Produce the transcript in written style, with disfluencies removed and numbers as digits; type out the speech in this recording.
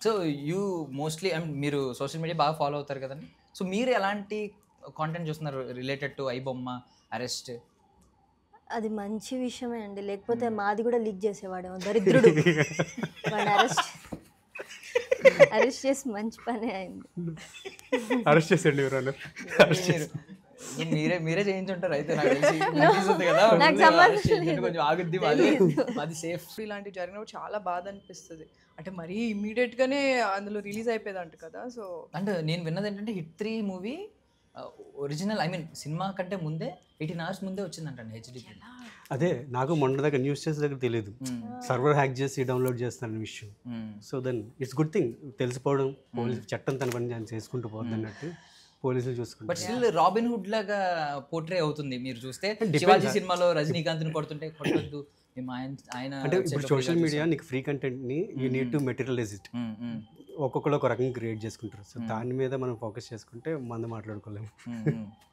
So you mostly మీరు social media బాగా follow అవుతారు కదండి. సో మీరు ఎలాంటి కాంటెంట్ చూస్తున్నారు రిలేటెడ్ టు ఐబొమ్మ అరెస్ట్? అది మంచి విషయమే అండి. లేకపోతే మాది కూడా లీక్ చేసేవాడేమో దరిద్రుడు. వాడిని అరెస్ట్ చేసి మంచి పనే అయింది. అరెస్ట్ చేసేయండి ఎవరన్నా. మీరే మీరే చేయించుంటారు అయితే నాకు తెలిసి అనిపిస్తుంది కదా. నాకు సంబంధం లేదు. కొంచెం ఆగుద్ది అది సేఫ్. ఇలాంటివి జరిగినప్పుడు చాలా బాధ అనిపిస్తుంది. అంటే మరీ ఇమ్మీడియట్గానే అందులో రిలీజ్ అయిపోయేదంట కదా. సో అంటే నేను విన్నది ఏంటంటే హిట్ 3 మూవీ ఒరిజినల్ సినిమా కంటే ముందే 18 hours ముందే వచ్చిందంటండి హెచ్డి. అదే నాకు మొన్న దగ్గర న్యూస్ చేసే దగ్గర తెలియదు, సర్వర్ హ్యాక్ చేసి డౌన్లోడ్ చేస్తారనే విషయం. So then it's good thing తెలిసిపోవడం, పోలీసు చట్టం తన పని దాన్ని చేసుకుంటూ పోతుంది అన్నట్టు పోలీసులు చూసుకుంటారు. బట్ స్టిల్ రాబిన్ హుడ్ లాగా పోర్ట్రే అవుతుంది మీరు చూస్తే. శివాజీ సినిమాలో రజనీకాంత్ని కొడుతుంటే కొట్టొద్దు ఆయన అంటే ఇప్పుడు సోషల్ మీడియా నీకు ఫ్రీ కంటెంట్ని you need to materialise it. ఒక్కొక్కరు ఒక రకంగా క్రియేట్ చేసుకుంటారు. సో దాని మీద మనం ఫోకస్ చేసుకుంటే మంది మాట్లాడుకోలేము.